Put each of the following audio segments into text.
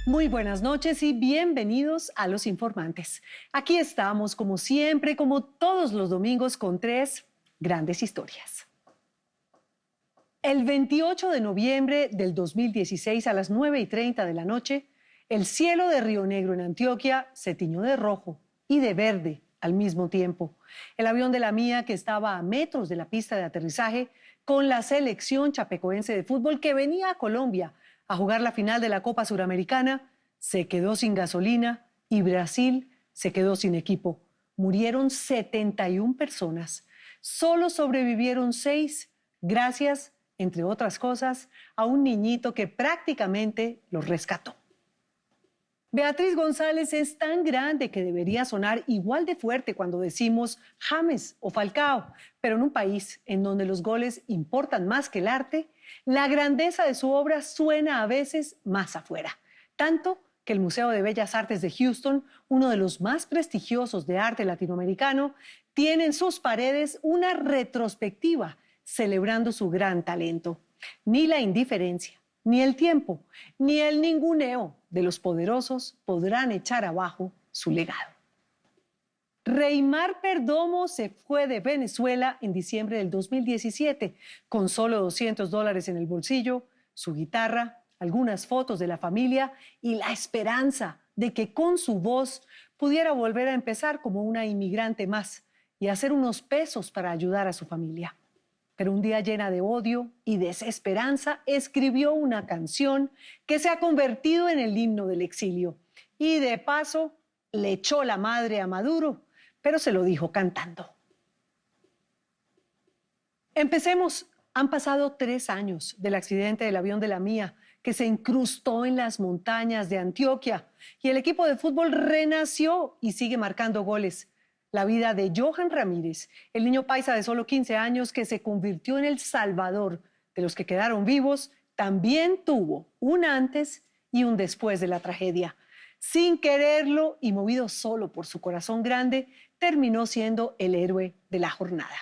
Muy buenas noches y bienvenidos a Los Informantes. Aquí estamos, como siempre, como todos los domingos, con tres grandes historias. El 28 de noviembre del 2016, a las 9:30 de la noche, el cielo de Río Negro, en Antioquia, se tiñó de rojo y de verde al mismo tiempo. El avión de la Mía, que estaba a metros de la pista de aterrizaje con la selección chapecoense de fútbol que venía a Colombia a jugar la final de la Copa Suramericana, se quedó sin gasolina y Brasil se quedó sin equipo. Murieron 71 personas. Solo sobrevivieron 6, gracias, entre otras cosas, a un niñito que prácticamente los rescató. Beatriz González es tan grande que debería sonar igual de fuerte cuando decimos James o Falcao, pero en un país en donde los goles importan más que el arte, la grandeza de su obra suena a veces más afuera. Tanto que el Museo de Bellas Artes de Houston, uno de los más prestigiosos de arte latinoamericano, tiene en sus paredes una retrospectiva celebrando su gran talento. Ni la indiferencia, ni el tiempo, ni el ninguneo de los poderosos podrán echar abajo su legado. Reymar Perdomo se fue de Venezuela en diciembre del 2017 con solo $200 en el bolsillo, su guitarra, algunas fotos de la familia y la esperanza de que con su voz pudiera volver a empezar como una inmigrante más y hacer unos pesos para ayudar a su familia. Pero un día, llena de odio y desesperanza, escribió una canción que se ha convertido en el himno del exilio. Y de paso, le echó la madre a Maduro, pero se lo dijo cantando. Empecemos. Han pasado 3 años del accidente del avión de la Mía, que se incrustó en las montañas de Antioquia. Y el equipo de fútbol renació y sigue marcando goles. La vida de Johan Ramírez, el niño paisa de solo 15 años que se convirtió en el salvador de los que quedaron vivos, también tuvo un antes y un después de la tragedia. Sin quererlo y movido solo por su corazón grande, terminó siendo el héroe de la jornada.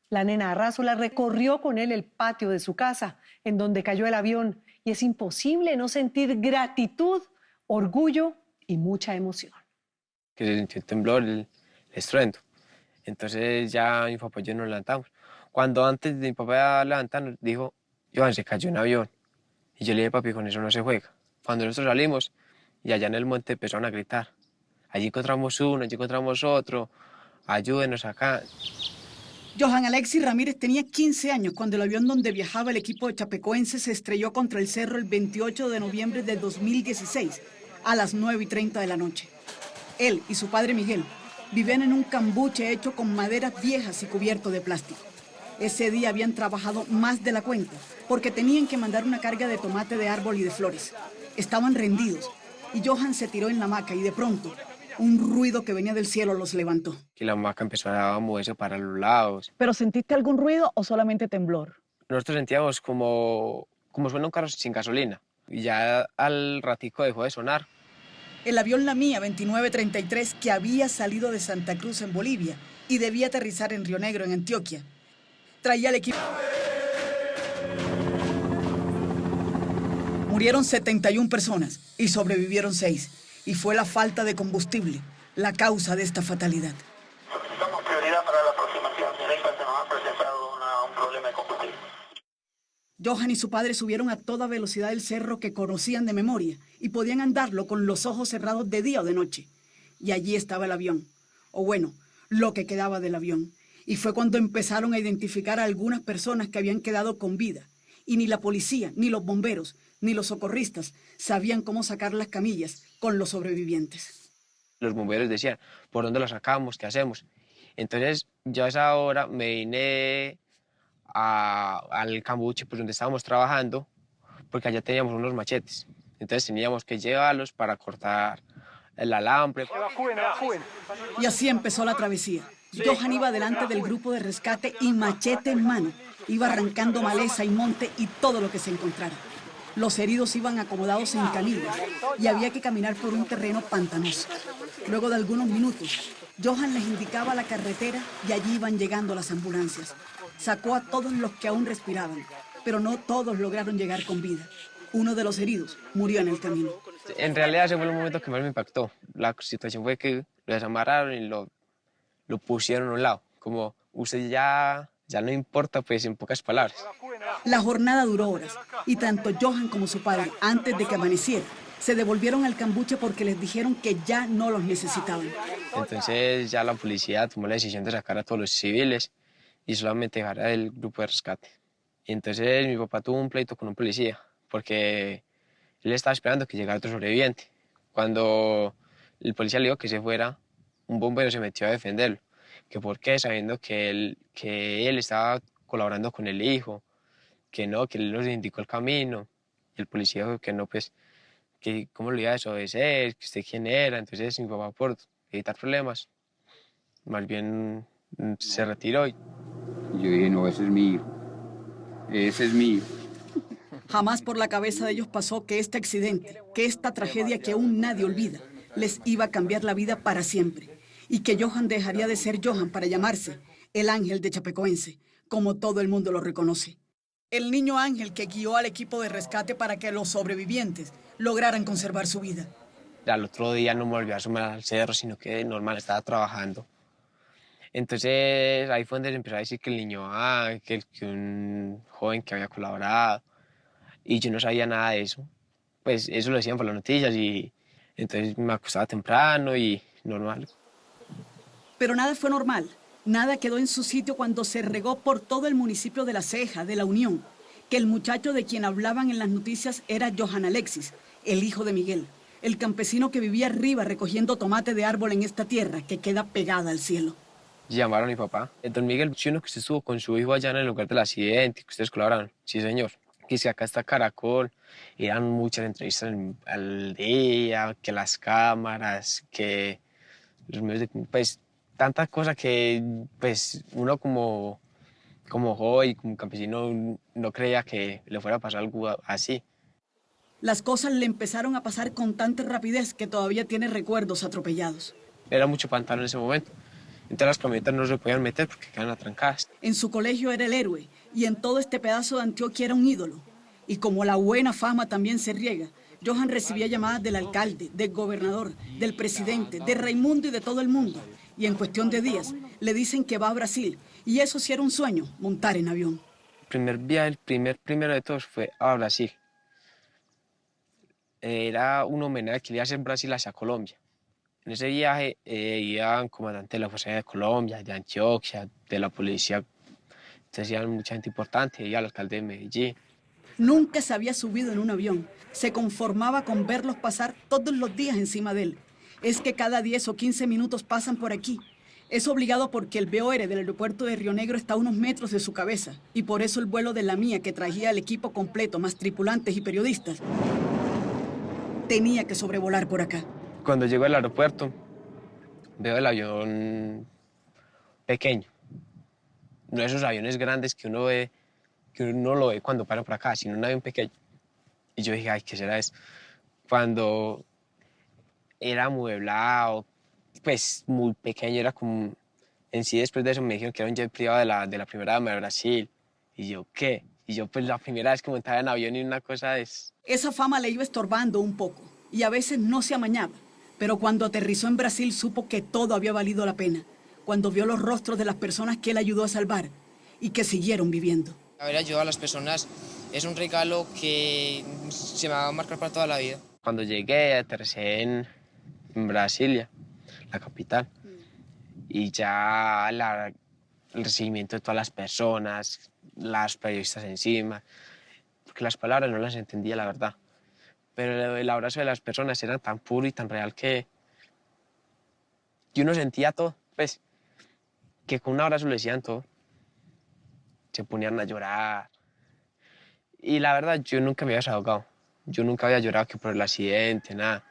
La nena Arrázola recorrió con él el patio de su casa, en donde cayó el avión, y es imposible no sentir gratitud, orgullo y mucha emoción. Que se sintió el temblor, el estruendo. Entonces ya mi papá y yo nos levantamos. Cuando antes de mi papá levantarnos, dijo, Johan, se cayó un avión. Y yo le dije, papi, con eso no se juega. Cuando nosotros salimos, y allá en el monte empezaron a gritar. Allí encontramos uno, allí encontramos otro, ayúdenos acá. Johan Alexis Ramírez tenía 15 años cuando el avión donde viajaba el equipo de chapecoense se estrelló contra el cerro el 28 de noviembre del 2016, a las 9:30 de la noche. Él y su padre Miguel vivían en un cambuche hecho con maderas viejas y cubierto de plástico. Ese día habían trabajado más de la cuenta porque tenían que mandar una carga de tomate de árbol y de flores. Estaban rendidos y Johan se tiró en la hamaca y de pronto un ruido que venía del cielo los levantó. Que la hamaca empezó a moverse para los lados. ¿Pero sentiste algún ruido o solamente temblor? Nosotros sentíamos como suena un carro sin gasolina. Y ya al ratico dejó de sonar. El avión La Mía 2933, que había salido de Santa Cruz en Bolivia y debía aterrizar en Río Negro, en Antioquia, traía al equipo. Murieron 71 personas y sobrevivieron 6. Y fue la falta de combustible la causa de esta fatalidad. Solicitamos prioridad para la aproximación. Directa se nos ha presentado un problema de combustible. Johan y su padre subieron a toda velocidad el cerro que conocían de memoria y podían andarlo con los ojos cerrados de día o de noche. Y allí estaba el avión, o bueno, lo que quedaba del avión. Y fue cuando empezaron a identificar a algunas personas que habían quedado con vida. Y ni la policía, ni los bomberos, ni los socorristas sabían cómo sacar las camillas con los sobrevivientes. Los bomberos decían, ¿por dónde lo sacamos? ¿Qué hacemos? Entonces yo a esa hora me vine al cambuche, pues, donde estábamos trabajando, porque allá teníamos unos machetes. Entonces teníamos que llevarlos para cortar el alambre. Y así empezó la travesía. Johan iba delante del grupo de rescate y machete en mano. Iba arrancando maleza y monte y todo lo que se encontrara. Los heridos iban acomodados en camillas y había que caminar por un terreno pantanoso. Luego de algunos minutos, Johan les indicaba la carretera y allí iban llegando las ambulancias. Sacó a todos los que aún respiraban, pero no todos lograron llegar con vida. Uno de los heridos murió en el camino. En realidad ese fue el momento que más me impactó. La situación fue que lo desamarraron y lo pusieron a un lado. Como usted ya no importa, pues en pocas palabras. La jornada duró horas y tanto Johan como su padre, antes de que amaneciera, se devolvieron al cambuche porque les dijeron que ya no los necesitaban. Entonces ya la policía tomó la decisión de sacar a todos los civiles y solamente dejar al grupo de rescate. Y entonces mi papá tuvo un pleito con un policía porque él estaba esperando que llegara otro sobreviviente. Cuando el policía le dijo que se fuera, un bombero se metió a defenderlo. Que por qué, sabiendo que él estaba colaborando con el hijo, que no, que él nos indicó el camino. Y el policía dijo que no, pues, que cómo lo iba a desobedecer, que usted quién era. Entonces mi papá, por evitar problemas, más bien se retiró. Y yo dije, no, ese es mi hijo. Ese es mi hijo. Jamás por la cabeza de ellos pasó que este accidente, que esta tragedia que aún nadie olvida, les iba a cambiar la vida para siempre. Y que Johan dejaría de ser Johan para llamarse el Ángel de Chapecoense, como todo el mundo lo reconoce. El niño ángel que guió al equipo de rescate para que los sobrevivientes lograran conservar su vida. Al otro día no me volví a sumar al cerro, sino que normal estaba trabajando. Entonces ahí fue donde se empezó a decir que el niño ángel, que un joven que había colaborado, y yo no sabía nada de eso. Pues eso lo decían por las noticias y entonces me acostaba temprano y normal. Pero nada fue normal. Nada quedó en su sitio cuando se regó por todo el municipio de La Ceja, de La Unión, que el muchacho de quien hablaban en las noticias era Johan Alexis, el hijo de Miguel, el campesino que vivía arriba recogiendo tomate de árbol en esta tierra que queda pegada al cielo. Llamaron a mi papá. Don Miguel, si uno que usted estuvo con su hijo allá en el lugar del accidente, que ustedes colaboraron. Sí, señor. Que si acá está Caracol, eran muchas entrevistas al día, que las cámaras, que los medios de... Pues tantas cosas que pues uno como joven, como campesino, no creía que le fuera a pasar algo así. Las cosas le empezaron a pasar con tanta rapidez que todavía tiene recuerdos atropellados. Era mucho pantano en ese momento. Entonces las camionetas no se podían meter porque quedaban atrancadas. En su colegio era el héroe y en todo este pedazo de Antioquia era un ídolo. Y como la buena fama también se riega, Johan recibía llamadas del alcalde, del gobernador, del presidente, de Raimundo y de todo el mundo. Y en cuestión de días le dicen que va a Brasil. Y eso sí era un sueño, montar en avión. El primer viaje, el primero de todos fue a Brasil. Era un homenaje que le iba a hacer Brasil hacia Colombia. En ese viaje iban comandantes de la Fuerza Aérea de Colombia, de Antioquia, de la policía. Entonces iban mucha gente importante, iba el alcalde de Medellín. Nunca se había subido en un avión. Se conformaba con verlos pasar todos los días encima de él. Es que cada 10 o 15 minutos pasan por aquí. Es obligado porque el BOR del aeropuerto de Río Negro está a unos metros de su cabeza. Y por eso el vuelo de la mía, que traía el equipo completo, más tripulantes y periodistas, tenía que sobrevolar por acá. Cuando llego al aeropuerto, veo el avión pequeño. No esos aviones grandes que uno ve, que uno lo ve cuando para por acá, sino un avión pequeño. Y yo dije, ay, ¿qué será eso? Cuando era amueblado, pues muy pequeño, era como... En sí, después de eso me dijeron que era un jet privado de la primera dama de Brasil. Y yo, ¿qué? Y yo, pues la primera vez que montaba en avión y una cosa es... Esa fama le iba estorbando un poco y a veces no se amañaba. Pero cuando aterrizó en Brasil supo que todo había valido la pena. Cuando vio los rostros de las personas que él ayudó a salvar y que siguieron viviendo. Haber ayudado a las personas es un regalo que se me va a marcar para toda la vida. Cuando llegué, aterricé en Brasilia, la capital, y ya el recibimiento de todas las personas, las periodistas encima, porque las palabras no las entendía, la verdad. Pero el abrazo de las personas era tan puro y tan real que uno sentía todo, pues, que con un abrazo le decían todo. Se ponían a llorar. Y la verdad, yo nunca me había desahogado. Yo nunca había llorado que por el accidente, nada.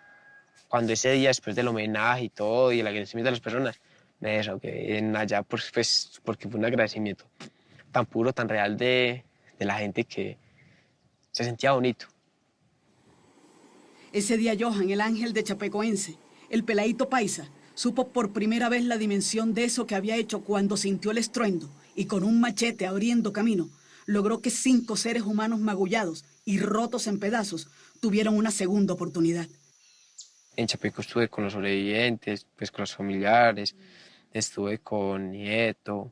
Cuando ese día, después del homenaje y todo, y el agradecimiento de las personas, me desahogué en allá, pues, porque fue un agradecimiento tan puro, tan real de la gente que se sentía bonito. Ese día Johan, el ángel de Chapecoense, el peladito paisa, supo por primera vez la dimensión de eso que había hecho cuando sintió el estruendo y con un machete abriendo camino, logró que 5 seres humanos magullados y rotos en pedazos tuvieran una segunda oportunidad. En Chapecó estuve con los sobrevivientes, pues con los familiares, estuve con Nieto,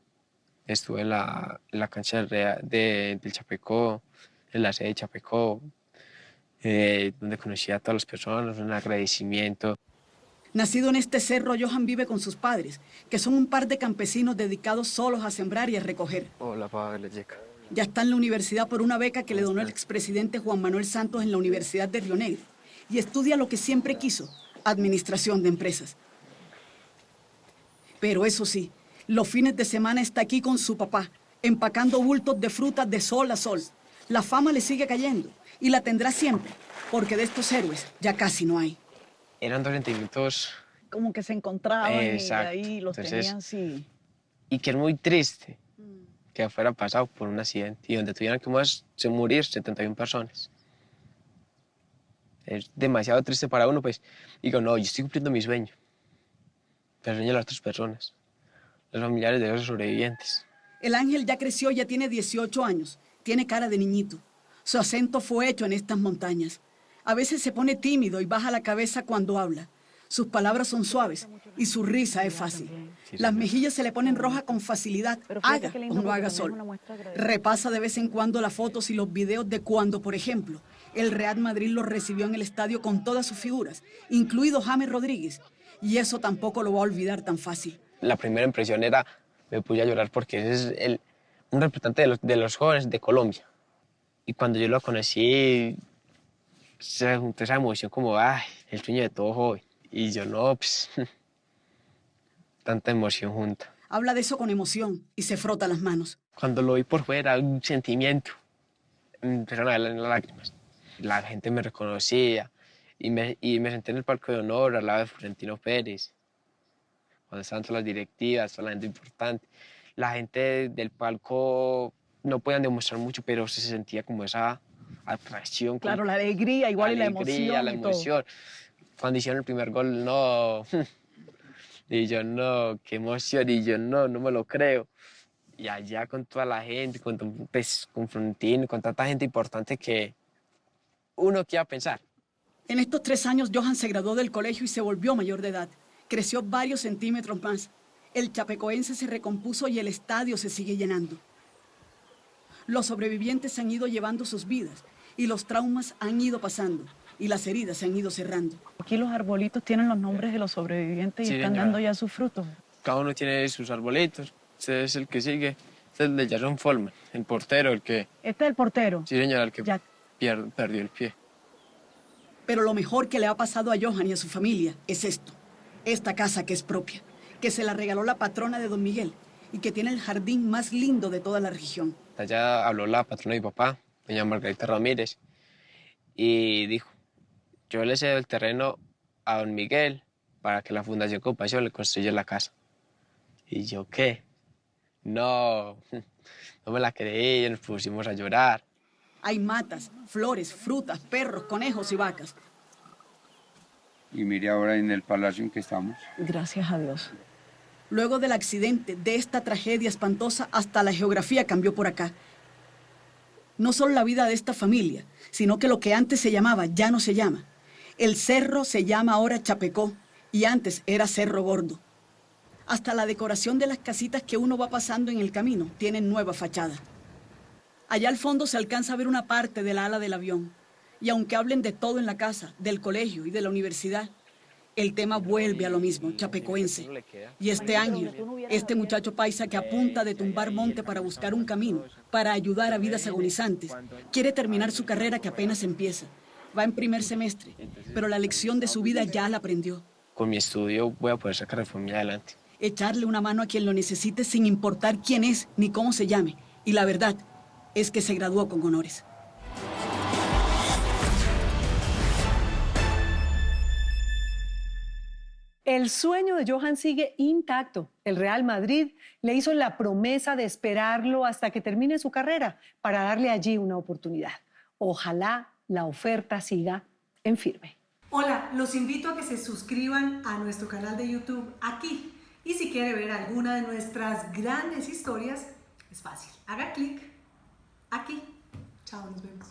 estuve en la cancha del Chapecó, en la sede de Chapecó, donde conocí a todas las personas, un agradecimiento. Nacido en este cerro, Johan vive con sus padres, que son un par de campesinos dedicados solos a sembrar y a recoger. Hola, Pablo, Yeca. Ya está en la universidad por una beca que le donó el expresidente Juan Manuel Santos en la Universidad de Río Negro. Y estudia lo que siempre quiso, administración de empresas. Pero eso sí, los fines de semana está aquí con su papá, empacando bultos de frutas de sol a sol. La fama le sigue cayendo y la tendrá siempre, porque de estos héroes ya casi no hay. Eran 2 sentimientos, Como que se encontraban exacto. y ahí los Entonces, tenían así. y que es muy triste que fuera pasado por un accidente y donde tuvieran que morir 71 personas. Es demasiado triste para uno, pues. Digo, no, yo estoy cumpliendo mi sueño. El sueño de las otras personas, los familiares de los sobrevivientes. El ángel ya creció, ya tiene 18 años. Tiene cara de niñito. Su acento fue hecho en estas montañas. A veces se pone tímido y baja la cabeza cuando habla. Sus palabras son suaves y su risa es fácil. Las mejillas se le ponen rojas con facilidad, haga o no haga sol. Repasa de vez en cuando las fotos y los videos de cuando, por ejemplo, el Real Madrid lo recibió en el estadio con todas sus figuras, incluido James Rodríguez. Y eso tampoco lo va a olvidar tan fácil. La primera impresión era, me puse a llorar porque ese es un representante de los jóvenes de Colombia. Y cuando yo lo conocí, se juntó esa emoción como, ay, el sueño de todo joven. Y yo no, pues, tanta emoción junta. Habla de eso con emoción y se frota las manos. Cuando lo vi por fuera, un sentimiento, me empezaron a ver las lágrimas. La gente me reconocía y me senté en el palco de honor al lado de Florentino Pérez. Cuando estaban todas las directivas, toda la gente importante. La gente del palco no podían demostrar mucho, pero se sentía como esa atracción. Claro, la alegría igual y la emoción. La emoción. Cuando hicieron el primer gol, no. Y yo, no, qué emoción. Y yo, no me lo creo. Y allá con toda la gente, con Florentino, con tanta gente importante que uno qué iba a pensar. En estos 3 años, Johan se graduó del colegio y se volvió mayor de edad. Creció varios centímetros más. El chapecoense se recompuso y el estadio se sigue llenando. Los sobrevivientes han ido llevando sus vidas y los traumas han ido pasando y las heridas se han ido cerrando. Aquí los arbolitos tienen los nombres de los sobrevivientes y Sí, están señora. dando ya sus frutos. Cada uno tiene sus arbolitos. Este es el que sigue. Este es el de Jason Follman, el portero, el que... Este es el portero. Sí, señora, el que Ya. perdió el pie. Pero lo mejor que le ha pasado a Johan y a su familia es esto. Esta casa que es propia, que se la regaló la patrona de Don Miguel y que tiene el jardín más lindo de toda la región. Allá habló la patrona de mi papá, doña Margarita Ramírez, y dijo, yo le cedo el terreno a Don Miguel para que la Fundación Compasión le construya la casa. Y yo, ¿qué? No me la creí, nos pusimos a llorar. Hay matas, flores, frutas, perros, conejos y vacas. Y mire ahora en el palacio en que estamos. Gracias a Dios. Luego del accidente, de esta tragedia espantosa, hasta la geografía cambió por acá. No solo la vida de esta familia, sino que lo que antes se llamaba ya no se llama. El cerro se llama ahora Chapecó y antes era Cerro Gordo. Hasta la decoración de las casitas que uno va pasando en el camino tienen nueva fachada. Allá al fondo se alcanza a ver una parte del ala del avión. Y aunque hablen de todo en la casa, del colegio y de la universidad, el tema vuelve a lo mismo, chapecoense. Y este ángel, este muchacho paisa que apunta de tumbar monte para buscar un camino, para ayudar a vidas agonizantes, quiere terminar su carrera que apenas empieza. Va en primer semestre, pero la lección de su vida ya la aprendió. Con mi estudio voy a poder sacar a mi familia adelante. Echarle una mano a quien lo necesite sin importar quién es ni cómo se llame. Y la verdad es que se graduó con honores. El sueño de Johan sigue intacto. El Real Madrid le hizo la promesa de esperarlo hasta que termine su carrera para darle allí una oportunidad. Ojalá la oferta siga en firme. Hola, los invito a que se suscriban a nuestro canal de YouTube aquí. Y si quiere ver alguna de nuestras grandes historias, es fácil. Haga clic aquí. Chao, nos vemos.